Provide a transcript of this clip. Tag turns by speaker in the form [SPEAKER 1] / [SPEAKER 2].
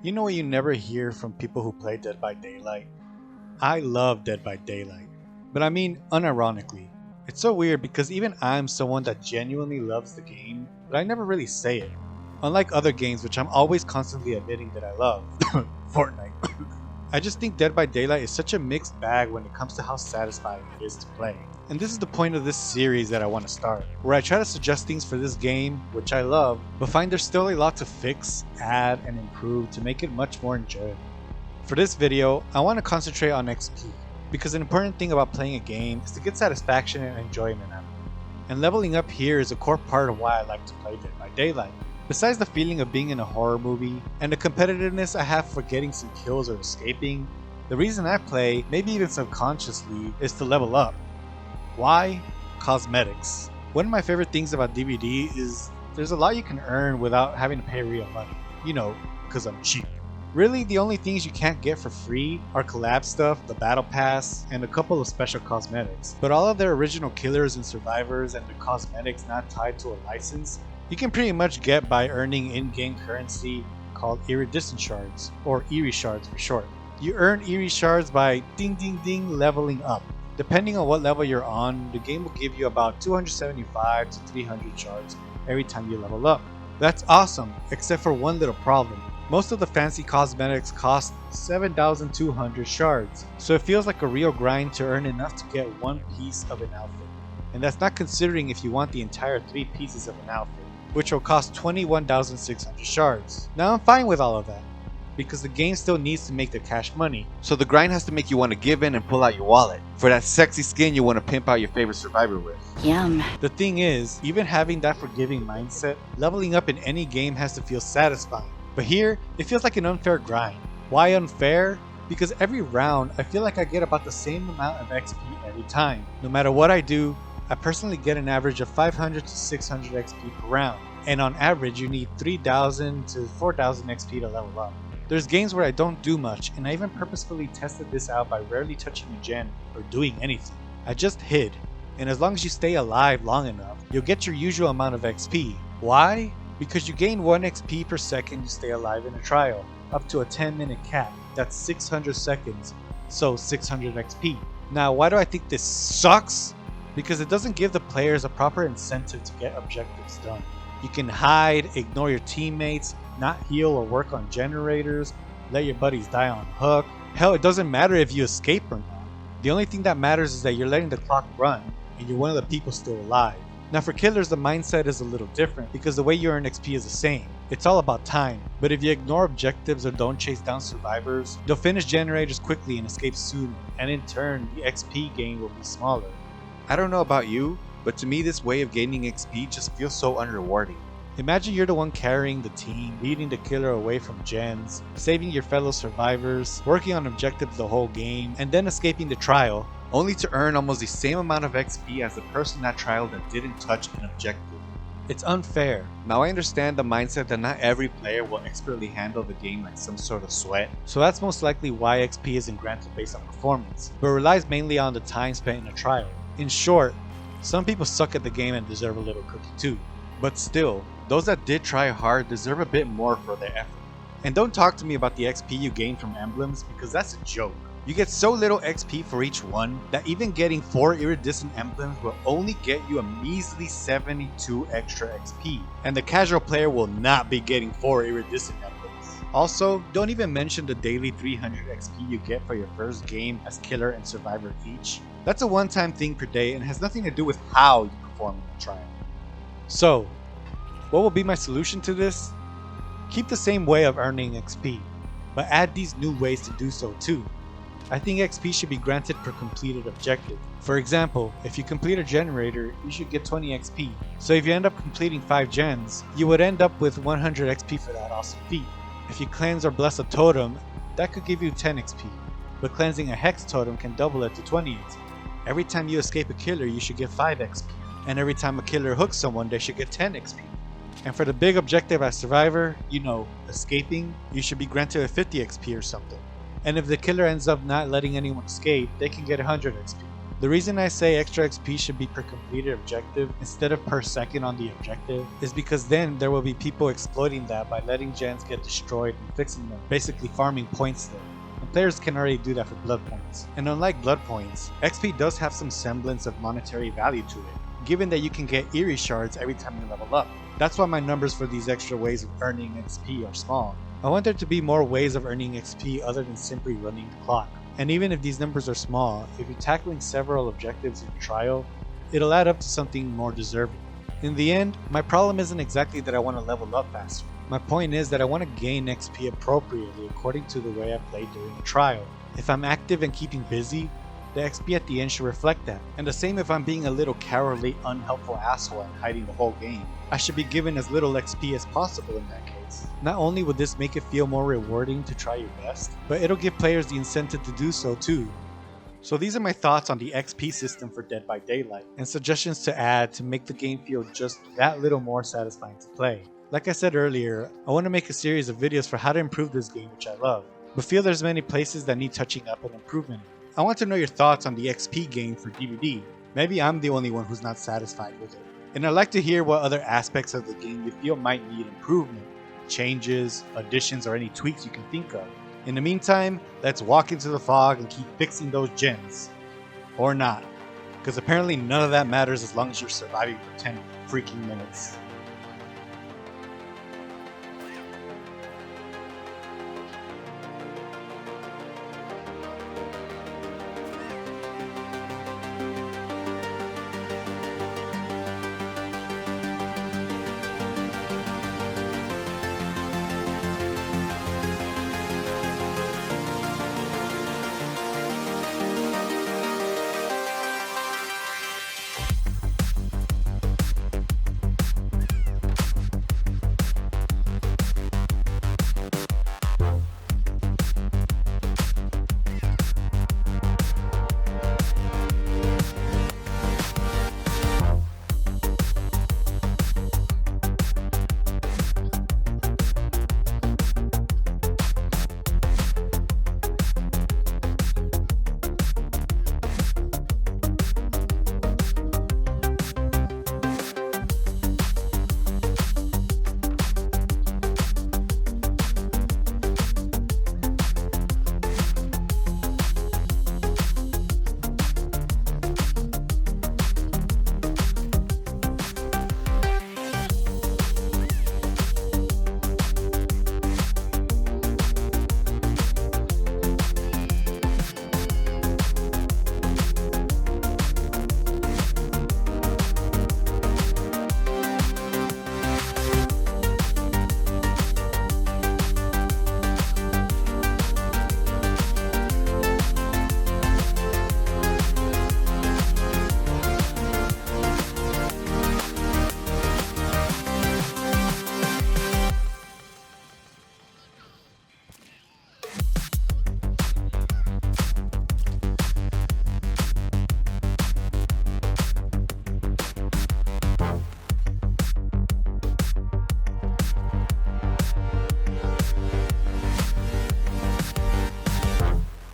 [SPEAKER 1] You know what you never hear from people who play Dead by Daylight? I love Dead by Daylight. But I mean, unironically. It's so weird because even I'm someone that genuinely loves the game, but I never really say it. Unlike other games which I'm always constantly admitting that I love. Fortnite. I just think Dead by Daylight is such a mixed bag when it comes to how satisfying it is to play. And this is the point of this series that I want to start, where I try to suggest things for this game, which I love, but find there's still a lot to fix, add, and improve to make it much more enjoyable. For this video, I want to concentrate on XP, because an important thing about playing a game is to get satisfaction and enjoyment out of it. And leveling up here is a core part of why I like to play Dead by Daylight. Besides the feeling of being in a horror movie, and the competitiveness I have for getting some kills or escaping, the reason I play, maybe even subconsciously, is to level up. Why? Cosmetics. One of my favorite things about DBD is there's a lot you can earn without having to pay real money. You know, because I'm cheap. Really, the only things you can't get for free are collab stuff, the battle pass, and a couple of special cosmetics. But all of their original killers and survivors and the cosmetics not tied to a license, you can pretty much get by earning in-game currency called iridescent shards, or Iri shards for short. You earn Iri shards by ding ding ding leveling up. Depending on what level you're on, the game will give you about 275 to 300 shards every time you level up. That's awesome, except for one little problem. Most of the fancy cosmetics cost 7,200 shards, so it feels like a real grind to earn enough to get one piece of an outfit. And that's not considering if you want the entire 3 pieces of an outfit, which will cost 21,600 shards. Now I'm fine with all of that, because the game still needs to make the cash money.
[SPEAKER 2] So the grind has to make you want to give in and pull out your wallet for that sexy skin you want to pimp out your favorite survivor with.
[SPEAKER 3] Yum.
[SPEAKER 1] The thing is, even having that forgiving mindset, leveling up in any game has to feel satisfying. But here, it feels like an unfair grind. Why unfair? Because every round, I feel like I get about the same amount of XP every time. No matter what I do, I personally get an average of 500 to 600 XP per round. And on average, you need 3,000 to 4,000 XP to level up. There's games where I don't do much, and I even purposefully tested this out by rarely touching a gen or doing anything. I just hid, and as long as you stay alive long enough, you'll get your usual amount of XP. Why? Because you gain 1 XP per second you stay alive in a trial, up to a 10-minute cap. That's 600 seconds, so 600 XP. Now, why do I think this sucks? Because it doesn't give the players a proper incentive to get objectives done. You can hide, ignore your teammates, not heal or work on generators, let your buddies die on hook. Hell, it doesn't matter if you escape or not. The only thing that matters is that you're letting the clock run, and you're one of the people still alive. Now for killers, the mindset is a little different, because the way you earn XP is the same. It's all about time. But if you ignore objectives or don't chase down survivors, you'll finish generators quickly and escape sooner, and in turn, the XP gain will be smaller.
[SPEAKER 2] I don't know about you, but to me this way of gaining XP just feels so unrewarding.
[SPEAKER 1] Imagine you're the one carrying the team, leading the killer away from gens, saving your fellow survivors, working on objectives the whole game, and then escaping the trial,
[SPEAKER 2] only to earn almost the same amount of XP as the person in that trial that didn't touch an objective.
[SPEAKER 1] It's unfair.
[SPEAKER 2] Now I understand the mindset that not every player will expertly handle the game like some sort of sweat.
[SPEAKER 1] So that's most likely why XP isn't granted based on performance, but relies mainly on the time spent in a trial. In short, some people suck at the game and deserve a little cookie too. But still, those that did try hard deserve a bit more for their effort. And don't talk to me about the XP you gain from emblems, because that's a joke. You get so little XP for each one that even getting 4 iridescent emblems will only get you a measly 72 extra XP. And the casual player will not be getting 4 iridescent emblems. Also, don't even mention the daily 300 XP you get for your first game as killer and survivor each. That's a one-time thing per day and has nothing to do with how you perform in the trial. So, what will be my solution to this? Keep the same way of earning XP, but add these new ways to do so too. I think XP should be granted per completed objective. For example, if you complete a generator, you should get 20 XP. So if you end up completing 5 gens, you would end up with 100 XP for that awesome feat. If you cleanse or bless a totem, that could give you 10 XP, but cleansing a hex totem can double it to 20 XP. Every time you escape a killer, you should get 5 XP. And every time a killer hooks someone, they should get 10 XP. And for the big objective as survivor, you know, escaping, you should be granted a 50 XP or something. And if the killer ends up not letting anyone escape, they can get 100 XP. The reason I say extra XP should be per completed objective instead of per second on the objective is because then there will be people exploiting that by letting gens get destroyed and fixing them, basically farming points there. And players can already do that for blood points. And unlike blood points, XP does have some semblance of monetary value to it, given that you can get Eerie shards every time you level up. That's why my numbers for these extra ways of earning XP are small. I want there to be more ways of earning XP other than simply running the clock. And even if these numbers are small, if you're tackling several objectives in a trial, it'll add up to something more deserving. In the end, my problem isn't exactly that I want to level up faster. My point is that I want to gain XP appropriately according to the way I played during a trial. If I'm active and keeping busy, the XP at the end should reflect that. And the same if I'm being a little cowardly, unhelpful asshole and hiding the whole game. I should be given as little XP as possible in that case. Not only would this make it feel more rewarding to try your best, but it'll give players the incentive to do so too. So these are my thoughts on the XP system for Dead by Daylight, and suggestions to add to make the game feel just that little more satisfying to play. Like I said earlier, I want to make a series of videos for how to improve this game, which I love, but feel there's many places that need touching up and improvement. I want to know your thoughts on the XP game for DBD. Maybe I'm the only one who's not satisfied with it. And I'd like to hear what other aspects of the game you feel might need improvement, changes, additions, or any tweaks you can think of. In the meantime, let's walk into the fog and keep fixing those gens. Or not. Because apparently none of that matters as long as you're surviving for 10 freaking minutes.